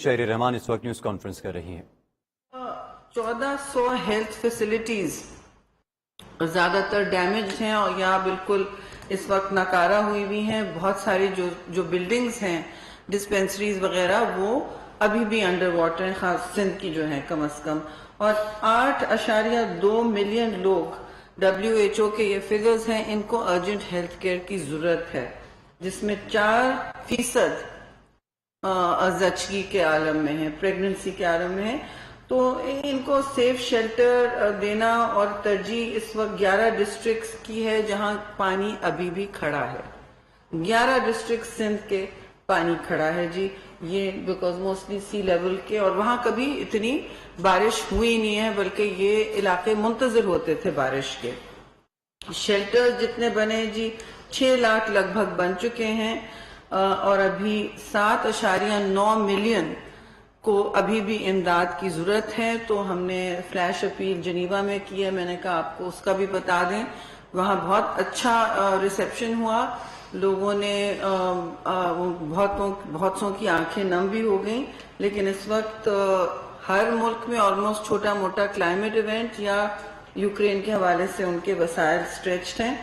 شہر رحمان اس وقت news conference کر رہی ہیں۔ 1400 ہیلتھ فیسلٹیز زیادہ تر ڈیمیج ہیں اور یا بالکل اس وقت ناکارہ ہوئی بھی ہیں۔ بہت ساری جو بلڈنگز ہیں، ڈسپینسریز وغیرہ، وہ ابھی بھی انڈر واٹر ہیں، خاص سندھ کی جو ہیں کم از کم۔ اور 8.2 ملین لوگ WHO کے یہ فگرز ہیں، ان کو ارجنٹ ہیلتھ کیئر کی ضرورت ہے، جس میں 4% زچگی کے عالم میں ہے، پریگننسی کے عالم میں ہے۔ تو ان کو سیف شیلٹر دینا اور ترجیح اس وقت 11 ڈسٹرکٹس کی ہے جہاں پانی ابھی بھی کھڑا ہے۔ 11 ڈسٹرکٹ سندھ کے پانی کھڑا ہے جی، یہ بیکاز موسٹلی سی لیول کے، اور وہاں کبھی اتنی بارش ہوئی نہیں ہے، بلکہ یہ علاقے منتظر ہوتے تھے بارش کے۔ شیلٹر جتنے بنے جی 6 لاکھ لگ بھگ بن چکے ہیں، اور ابھی 7.9 ملین کو ابھی بھی امداد کی ضرورت ہے۔ تو ہم نے فلیش اپیل جنیوا میں کی ہے، میں نے کہا آپ کو اس کا بھی بتا دیں، وہاں بہت اچھا ریسیپشن ہوا، لوگوں نے بہتوں کی آنکھیں نم بھی ہو گئیں۔ لیکن اس وقت ہر ملک میں آلموسٹ چھوٹا موٹا کلائمیٹ ایونٹ یا یوکرین کے حوالے سے ان کے وسائل سٹریچڈ ہیں۔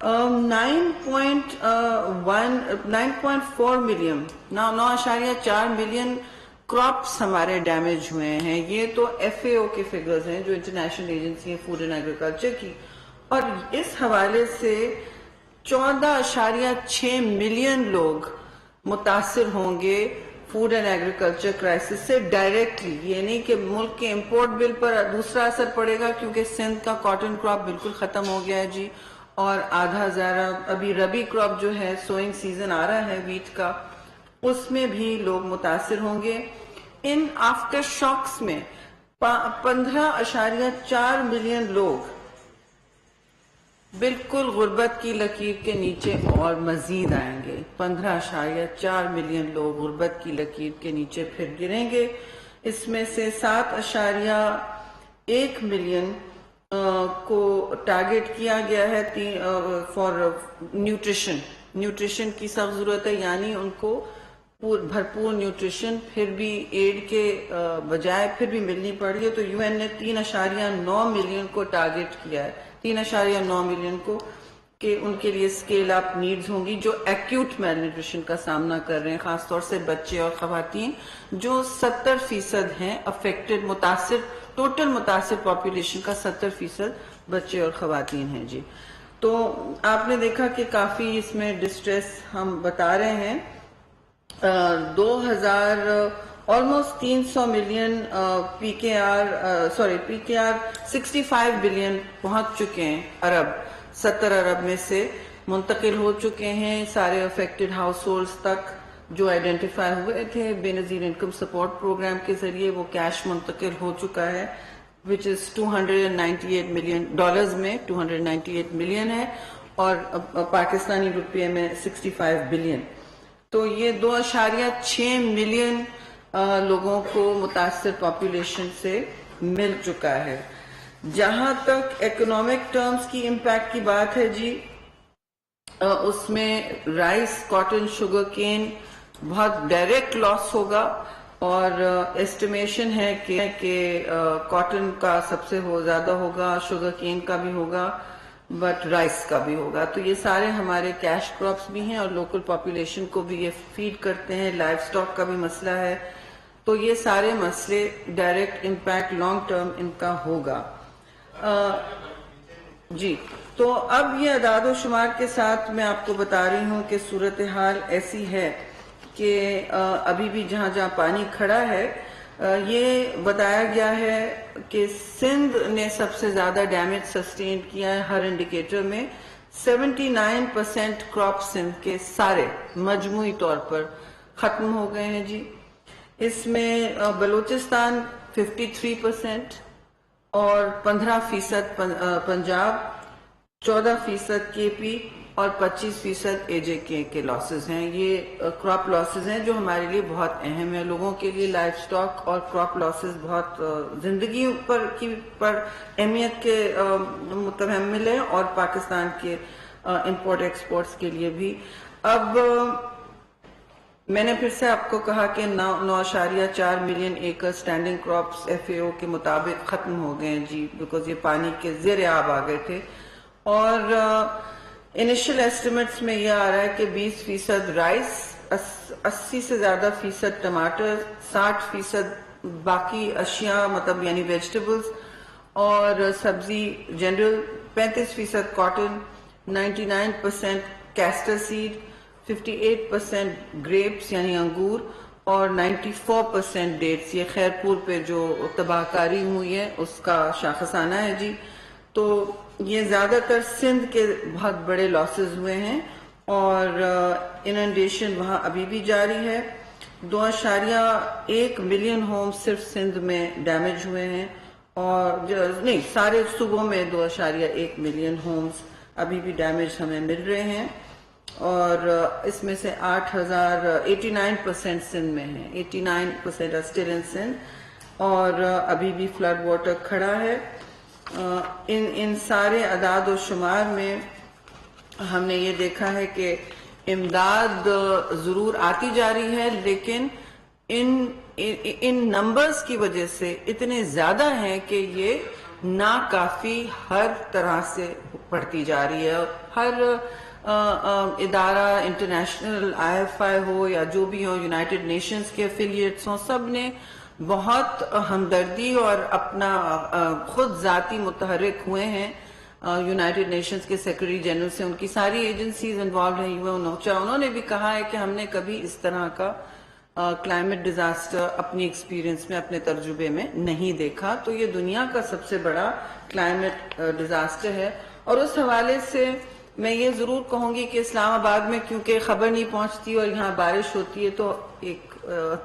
9.4 ملین 9.4 ملین کراپس ہمارے ڈیمیج ہوئے ہیں۔ یہ تو FAO کے فگرز ہیں، جو انٹرنیشنل ایجنسی ہے فوڈ اینڈ ایگریکلچر کی، اور اس حوالے سے 14.6 ملین لوگ متاثر ہوں گے فوڈ اینڈ ایگریکلچر کرائسس سے ڈائریکٹلی۔ یہ نہیں کہ ملک کے امپورٹ بل پر دوسرا اثر پڑے گا، کیونکہ سندھ کا کاٹن کراپ بالکل ختم ہو گیا ہے جی، اور آدھا زیادہ ابھی ربی کراپ جو ہے، سوئنگ سیزن آ رہا ہے ویٹ کا، اس میں بھی لوگ متاثر ہوں گے۔ ان آفٹر شاکس میں 15.4 ملین لوگ بالکل غربت کی لکیر کے نیچے اور مزید آئیں گے۔ 15.4 ملین لوگ غربت کی لکیر کے نیچے پھر گریں گے۔ اس میں سے 7.1 ملین کو ٹارگٹ کیا گیا ہے فار نیوٹریشن کی سخت ضرورت ہے، یعنی ان کو بھرپور نیوٹریشن پھر بھی ایڈ کے بجائے پھر بھی ملنی پڑ رہی ہے۔ تو UN نے 3.9 ملین کو ٹارگٹ کیا ہے، 3.9 ملین کو، کہ ان کے لیے اسکیل اپ نیڈز ہوں گی جو ایکیوٹ میل نیوٹریشن کا سامنا کر رہے ہیں، خاص طور سے بچے اور خواتین، جو 70% ہیں افیکٹڈ، متاثر، ٹوٹل متاثر پاپولیشن کا 70% بچے اور خواتین ہیں جی۔ تو آپ نے دیکھا کہ کافی اس میں ڈسٹریس ہم بتا رہے ہیں۔ آلموسٹ 300 ملین PKR 65 بلین پہنچ چکے ہیں، ارب 70 ارب میں سے منتقل ہو چکے ہیں سارے افیکٹڈ ہاؤس ہولڈز تک جو آئیڈینٹیفائی ہوئے تھے بے نظیر انکم سپورٹ پروگرام کے ذریعے۔ وہ کیش منتقل ہو چکا ہے، which is $298 ملین میں 298 ملین ہے، اور پاکستانی روپے میں 65 بلین۔ تو یہ 2.6 ملین لوگوں کو متاثر پاپولیشن سے مل چکا ہے۔ جہاں تک اکنامک ٹرمز کی امپیکٹ کی بات ہے جی، اس میں رائس، کاٹن، شوگر کین بہت ڈائریکٹ لاس ہوگا، اور ایسٹیمیشن ہے کہ کاٹن کا سب سے زیادہ ہوگا، شوگر کین کا بھی ہوگا، بٹ رائس کا بھی ہوگا۔ تو یہ سارے ہمارے کیش کراپس بھی ہیں اور لوکل پاپولیشن کو بھی یہ فیڈ کرتے ہیں، لائف سٹاک کا بھی مسئلہ ہے۔ تو یہ سارے مسئلے ڈائریکٹ امپیکٹ لانگ ٹرم ان کا ہوگا جی۔ تو اب یہ اعداد و شمار کے ساتھ میں آپ کو بتا رہی ہوں کہ صورتحال ایسی ہے کہ ابھی بھی جہاں جہاں پانی کھڑا ہے، یہ بتایا گیا ہے کہ سندھ نے سب سے زیادہ ڈیمیج سسٹین کیا ہے ہر انڈیکیٹر میں۔ 79% کراپ سندھ کے سارے مجموعی طور پر ختم ہو گئے ہیں جی۔ اس میں بلوچستان 53% اور 15% پنجاب، 14% KP اور 25% AJK کے لاسز ہیں۔ یہ کراپ لاسز ہیں جو ہمارے لیے بہت اہم ہے، لوگوں کے لیے لائف سٹاک اور کراپ لاسز بہت زندگی پر اہمیت کے متحمل ہے، اور پاکستان کے امپورٹ ایکسپورٹس کے لیے بھی۔ اب میں نے پھر سے آپ کو کہا کہ 9.4 million acre standing crops FAO کے مطابق ختم ہو گئے ہیں جی، بیکاز یہ پانی کے زیر آب آ گئے تھے. اور انیشل ایسٹیمیٹس میں یہ آ رہا ہے کہ 20% رائس، 80 سے زیادہ فیصد ٹماٹر، 60% باقی اشیاء مطلب یعنی ویجیٹیبلز اور سبزی general, 35% cotton, 99% castor seed, 58% grapes یعنی انگور اور 94% ڈیٹس. یہ خیرپور پہ جو تباہ کاری ہوئی ہے اس کا شاخسانہ ہے جی. تو یہ زیادہ تر سندھ کے بہت بڑے لاسز ہوئے ہیں اور اننڈیشن وہاں ابھی بھی جاری ہے. 2.1 ملین ہوم صرف سندھ میں ڈیمیج ہوئے ہیں اور نہیں سارے صوبوں میں 2.1 ملین ہومز ابھی بھی ڈیمیج ہمیں مل رہے ہیں. اور اس میں سے 89% سندھ میں ہیں، 89% are still in سندھ اور ابھی بھی فلڈ واٹر کھڑا ہے. ان سارے اعداد و شمار میں ہم نے یہ دیکھا ہے کہ امداد ضرور آتی جا رہی ہے، لیکن ان نمبرز کی وجہ سے اتنے زیادہ ہیں کہ یہ ناکافی ہر طرح سے بڑھتی جا رہی ہے. ہر ادارہ انٹرنیشنل IFI ہو یا جو بھی ہو، یونائٹڈ نیشنز کے افیلیٹس ہوں، سب نے بہت ہمدردی اور اپنا خود ذاتی متحرک ہوئے ہیں. یونائٹڈ نیشنز کے سیکرٹری جنرل سے ان کی ساری ایجنسیز انوالوڈ ہیں، انہوں نے بھی کہا ہے کہ ہم نے کبھی اس طرح کا کلائمیٹ ڈیزاسٹر اپنی ایکسپیرینس میں، اپنے تجربے میں نہیں دیکھا. تو یہ دنیا کا سب سے بڑا کلائمیٹ ڈیزاسٹر ہے. اور اس حوالے سے میں یہ ضرور کہوں گی کہ اسلام آباد میں کیونکہ خبر نہیں پہنچتی اور یہاں بارش ہوتی ہے تو ایک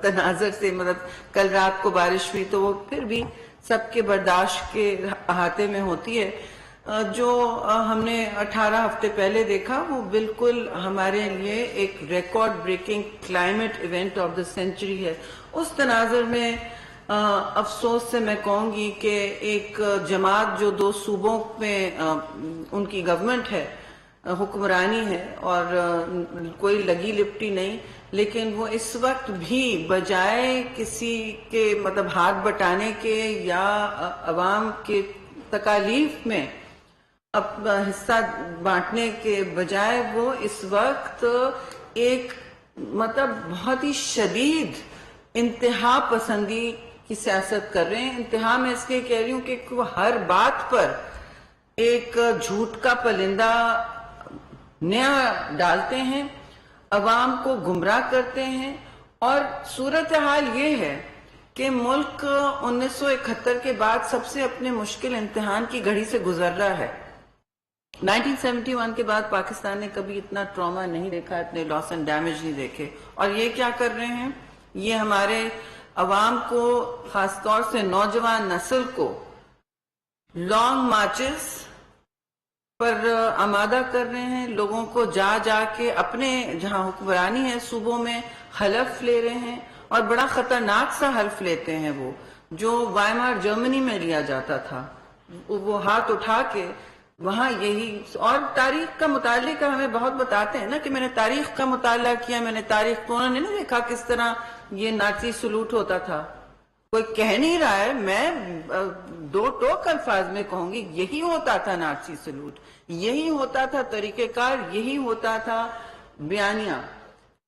تناظر سے، مطلب کل رات کو بارش ہوئی تو وہ پھر بھی سب کے برداشت کے احاطے میں ہوتی ہے. جو ہم نے 18 ہفتے پہلے دیکھا وہ بالکل ہمارے لیے ایک record breaking climate event of the century ہے. اس تناظر میں افسوس سے میں کہوں گی کہ ایک جماعت جو 2 صوبوں میں ان کی گورنمنٹ ہے، حکمرانی ہے اور کوئی لگی لپٹی نہیں، لیکن وہ اس وقت بھی بجائے کسی کے مطلب ہاتھ بٹانے کے یا عوام کے تکالیف میں اپنا حصہ بانٹنے کے بجائے وہ اس وقت ایک مطلب بہت ہی شدید انتہا پسندی کی سیاست کر رہے ہیں. انتہا میں اس لیے کہہ رہی ہوں کہ وہ ہر بات پر ایک جھوٹ کا پلندہ نیا ڈالتے ہیں، عوام کو گمراہ کرتے ہیں. اور صورتحال یہ ہے کہ ملک 1971 کے بعد سب سے اپنے مشکل امتحان کی گھڑی سے گزر رہا ہے. 1971 کے بعد پاکستان نے کبھی اتنا ٹراما نہیں دیکھا، اتنے لاس اینڈ ڈیمیج نہیں دیکھے. اور یہ کیا کر رہے ہیں؟ یہ ہمارے عوام کو، خاص طور سے نوجوان نسل کو لانگ مارچز پر آمادہ کر رہے ہیں. لوگوں کو جا جا کے اپنے جہاں حکمرانی ہے صوبوں میں حلف لے رہے ہیں اور بڑا خطرناک سا حلف لیتے ہیں، وہ جو وائمار جرمنی میں لیا جاتا تھا. وہ ہاتھ اٹھا کے وہاں یہی. اور تاریخ کا مطالعے کا ہمیں بہت بتاتے ہیں نا کہ میں نے تاریخ کا مطالعہ کیا، میں نے تاریخ کو، انہوں نے نہیں دیکھا کس طرح یہ نازی سلوٹ ہوتا تھا. کوئی کہہ نہیں رہا ہے، میں 2 ٹوک الفاظ میں کہوں گی، یہی ہوتا تھا نازی سلوٹ، یہی ہوتا تھا طریقہ کار، یہی ہوتا تھا بیانیہ.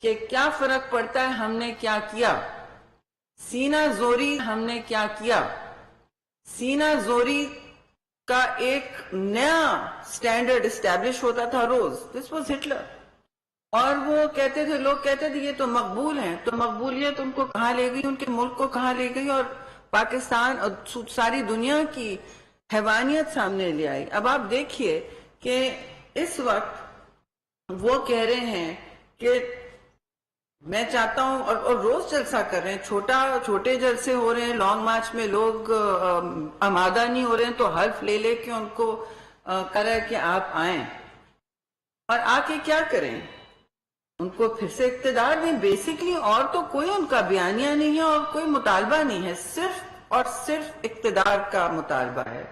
کہ کیا فرق پڑتا ہے ہم نے کیا کیا، سینہ زوری ہم نے کیا کیا. سینہ زوری کا ایک نیا سٹینڈرڈ اسٹیبلش ہوتا تھا روز. This was Hitler. اور وہ کہتے تھے، لوگ کہتے تھے یہ تو مقبول ہیں. تو مقبولیت ان کو کہاں لے گئی، ان کے ملک کو کہاں لے گئی، اور پاکستان اور ساری دنیا کی حیوانیت سامنے لے آئی. اب آپ دیکھیے کہ اس وقت وہ کہہ رہے ہیں کہ میں چاہتا ہوں، اور روز جلسہ کر رہے ہیں، چھوٹے جلسے ہو رہے ہیں، لانگ مارچ میں لوگ آمادہ نہیں ہو رہے ہیں تو حلف لے لے کے ان کو کرے کہ آپ آئیں. اور آ کے کیا کریں؟ ان کو پھر سے اقتدار دیں بیسکلی. اور تو کوئی ان کا بیانیہ نہیں ہے اور کوئی مطالبہ نہیں ہے، صرف اور صرف اقتدار کا مطالبہ ہے.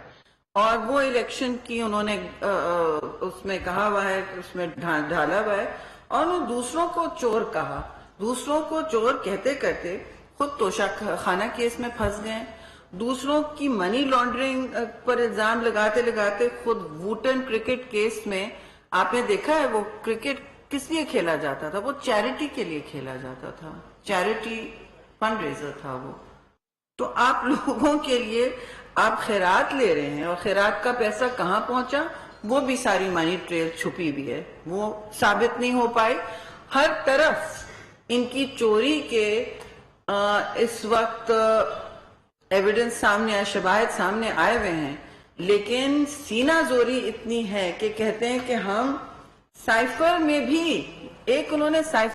اور وہ الیکشن کی انہوں نے اس میں کہا ہوا ہے، اس میں ڈھالا ہوا ہے، اور انہوں نے دوسروں کو چور کہا. دوسروں کو چور کہتے کرتے خود توشہ خانہ کیس میں پھنس گئے، دوسروں کی منی لانڈرنگ پر الزام لگاتے لگاتے خود ووٹن کرکٹ کیس میں آپ نے دیکھا ہے وہ کرکٹ کس لیے کھیلا جاتا تھا؟ وہ چیریٹی کے لیے کھیلا جاتا تھا، چیریٹی فنڈ ریزر تھا وہ. تو آپ لوگوں کے لیے آپ خیرات لے رہے ہیں اور خیرات کا پیسہ کہاں پہنچا وہ بھی ساری منی ٹریل چھپی بھی ہے، وہ ثابت نہیں ہو پائی. ہر طرف ان کی چوری کے اس وقت ایویڈنس سامنے آئے، شواہد سامنے آئے ہوئے ہیں، لیکن سینہ زوری اتنی ہے کہ کہتے ہیں کہ ہم سائفر میں بھی ایک انہوں نے سائفر